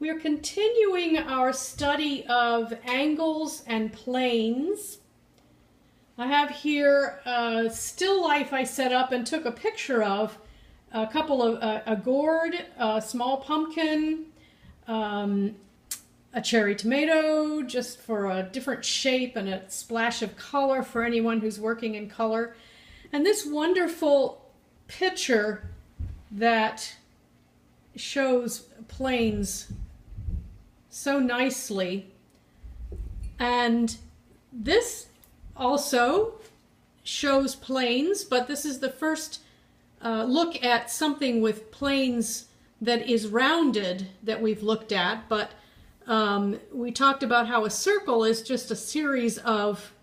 We are continuing our study of angles and planes. I have here a still life I set up and took a picture of, a couple of a gourd, a small pumpkin, a cherry tomato, just for a different shape and a splash of color for anyone who's working in color. And this wonderful picture that shows planes so nicely. And this also shows planes, but this is the first look at something with planes that is rounded that we've looked at. But we talked about how a circle is just a series of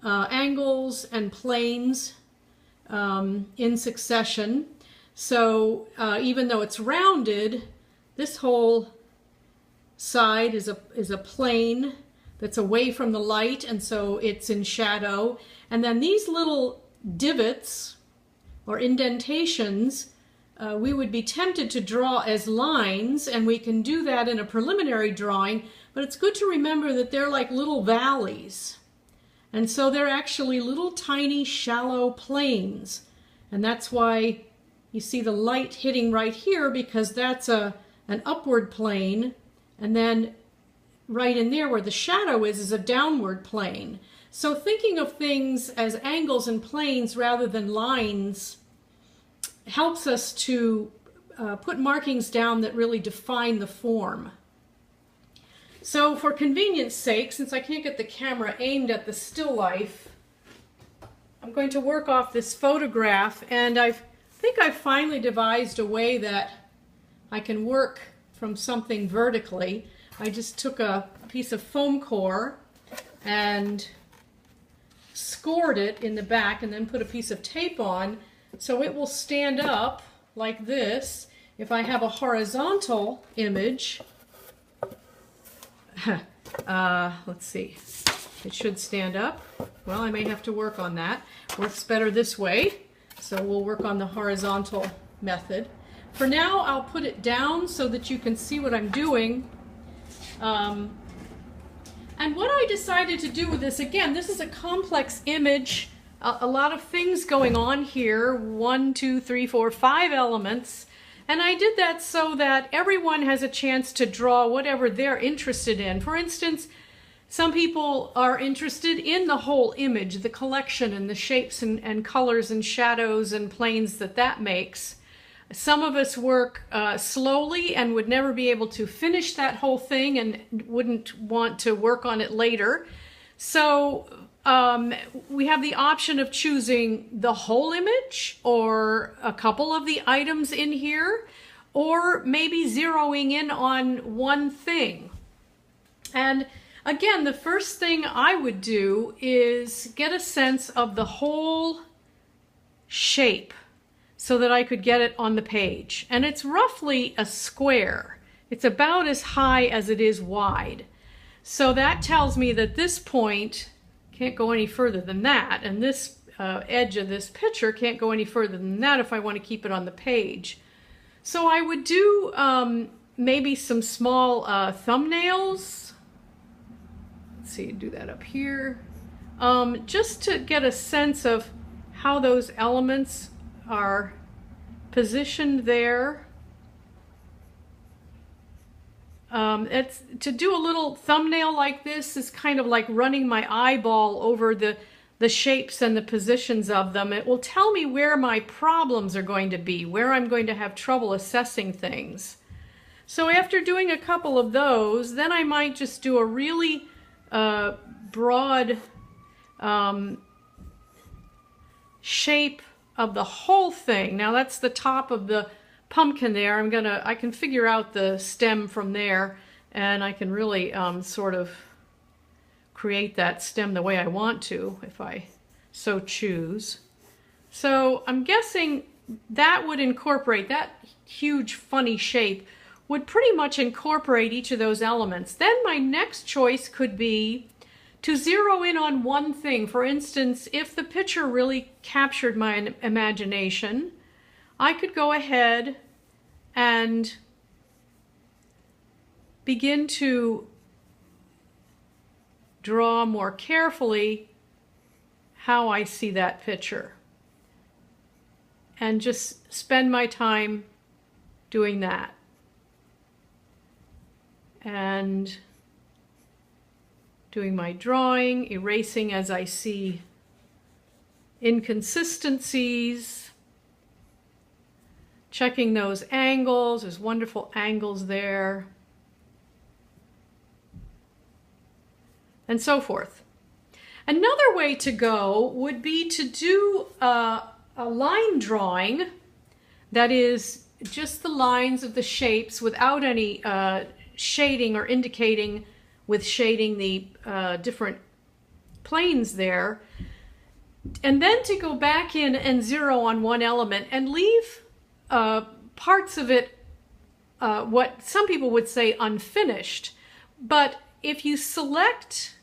angles and planes in succession. So even though it's rounded, this whole side is a plane that's away from the light, and so it's in shadow. And then these little divots or indentations we would be tempted to draw as lines, and we can do that in a preliminary drawing, but it's good to remember that they're like little valleys. And so they're actually little tiny shallow planes. And that's why you see the light hitting right here, because that's an upward plane, and then right in there where the shadow is a downward plane. So thinking of things as angles and planes rather than lines helps us to put markings down that really define the form. So for convenience sake, since I can't get the camera aimed at the still life, I'm going to work off this photograph, and I think I've finally devised a way that I can work from something vertically. I just took a piece of foam core and scored it in the back and then put a piece of tape on, so it will stand up like this. If I have a horizontal image, let's see, it should stand up. Well, I may have to work on that. Works better this way, so we'll work on the horizontal method. For now, I'll put it down so that you can see what I'm doing. And what I decided to do with this, again, this is a complex image, a lot of things going on here, 1, 2, 3, 4, 5 elements. And I did that so that everyone has a chance to draw whatever they're interested in. For instance, some people are interested in the whole image, the collection and the shapes and colors and shadows and planes that makes. Some of us work slowly and would never be able to finish that whole thing and wouldn't want to work on it later. So we have the option of choosing the whole image or a couple of the items in here, or maybe zeroing in on one thing. And again, the first thing I would do is get a sense of the whole shape so that I could get it on the page. And it's roughly a square. It's about as high as it is wide. So that tells me that this point can't go any further than that, and this edge of this picture can't go any further than that if I want to keep it on the page. So I would do maybe some small thumbnails. Let's see, do that up here. Just to get a sense of how those elements are positioned there. It's to do a little thumbnail like this is kind of like running my eyeball over the shapes and the positions of them. It will tell me where my problems are going to be, where I'm going to have trouble assessing things. So after doing a couple of those, then I might just do a really broad shape of the whole thing. Now that's the top of the pumpkin there. I can figure out the stem from there, and I can really sort of create that stem the way I want to if I so choose. So I'm guessing that would incorporate, that huge funny shape would pretty much incorporate each of those elements. Then my next choice could be to zero in on one thing. For instance, if the picture really captured my imagination, I could go ahead and begin to draw more carefully how I see that picture, and just spend my time doing that. And doing my drawing, erasing as I see inconsistencies, checking those angles. There's wonderful angles there, and so forth. Another way to go would be to do a line drawing that is just the lines of the shapes without any shading or indicating with shading the different planes there, and then to go back in and zero on one element and leave parts of it, what some people would say unfinished. But if you select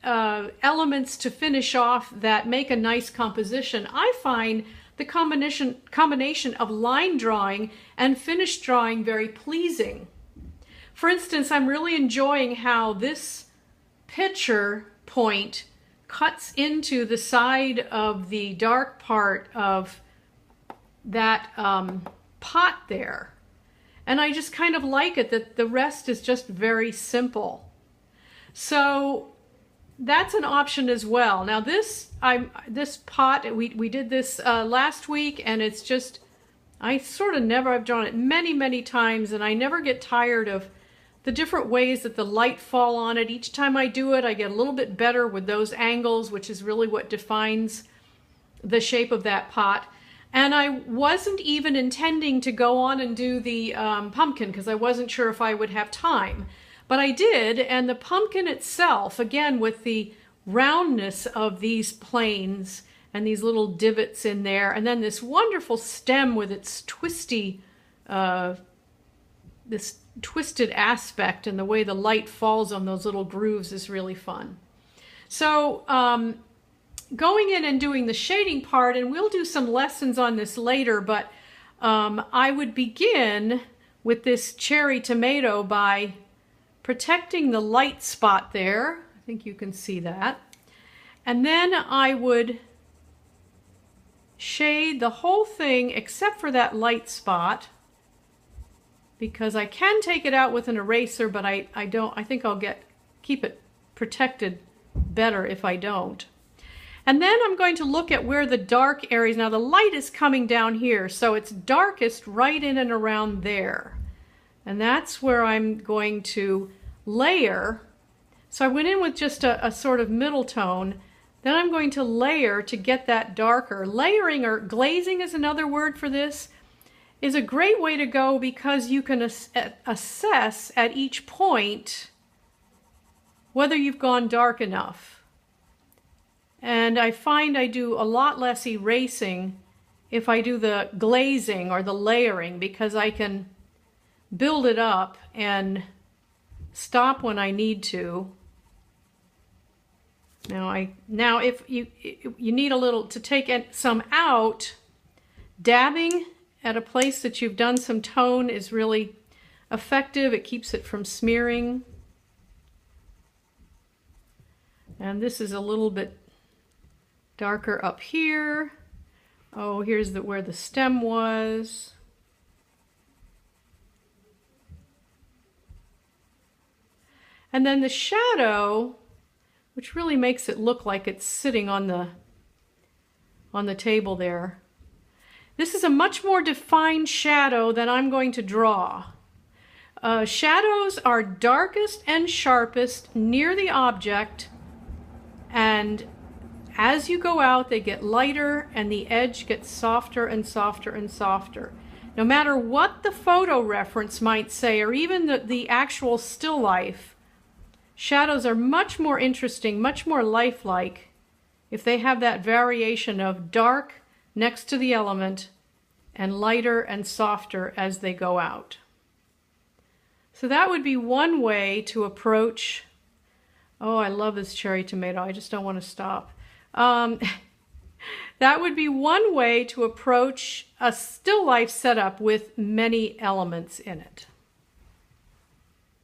elements to finish off that make a nice composition, I find the combination of line drawing and finished drawing very pleasing. For instance, I'm really enjoying how this picture point cuts into the side of the dark part of that pot there. And I just kind of like it that the rest is just very simple. So that's an option as well. Now this pot, we did this last week, and it's just, I've drawn it many times, and I never get tired of the different ways that the light fall on it. Each time I do it, I get a little bit better with those angles, which is really what defines the shape of that pot. And I wasn't even intending to go on and do the pumpkin because I wasn't sure if I would have time. But I did, and the pumpkin itself, again with the roundness of these planes and these little divots in there, and then this wonderful stem with its twisty, this twisted aspect, and the way the light falls on those little grooves is really fun. So going in and doing the shading part, and we'll do some lessons on this later, but I would begin with this cherry tomato by protecting the light spot there. I think you can see that. And then I would shade the whole thing except for that light spot, because I can take it out with an eraser, but I think I'll keep it protected better if I don't. And then I'm going to look at where the dark areas, now the light is coming down here, so it's darkest right in and around there. And that's where I'm going to layer. So I went in with just a sort of middle tone. Then I'm going to layer to get that darker. Layering, or glazing is another word for this, is a great way to go because you can assess at each point whether you've gone dark enough. And I find I do a lot less erasing if I do the glazing or the layering, because I can build it up and stop when I need to. Now if you need a little to take some out, dabbing at a place that you've done some tone is really effective. It keeps it from smearing. And this is a little bit darker up here. Oh, here's where the stem was. And then the shadow, which really makes it look like it's sitting on the table there. This is a much more defined shadow than I'm going to draw. Shadows are darkest and sharpest near the object, and as you go out they get lighter and the edge gets softer and softer and softer. No matter what the photo reference might say, or even the actual still life, shadows are much more interesting, much more lifelike if they have that variation of dark next to the element and lighter and softer as they go out. So that would be one way to approach. Oh, I love this cherry tomato. I just don't want to stop. That would be one way to approach a still life setup with many elements in it.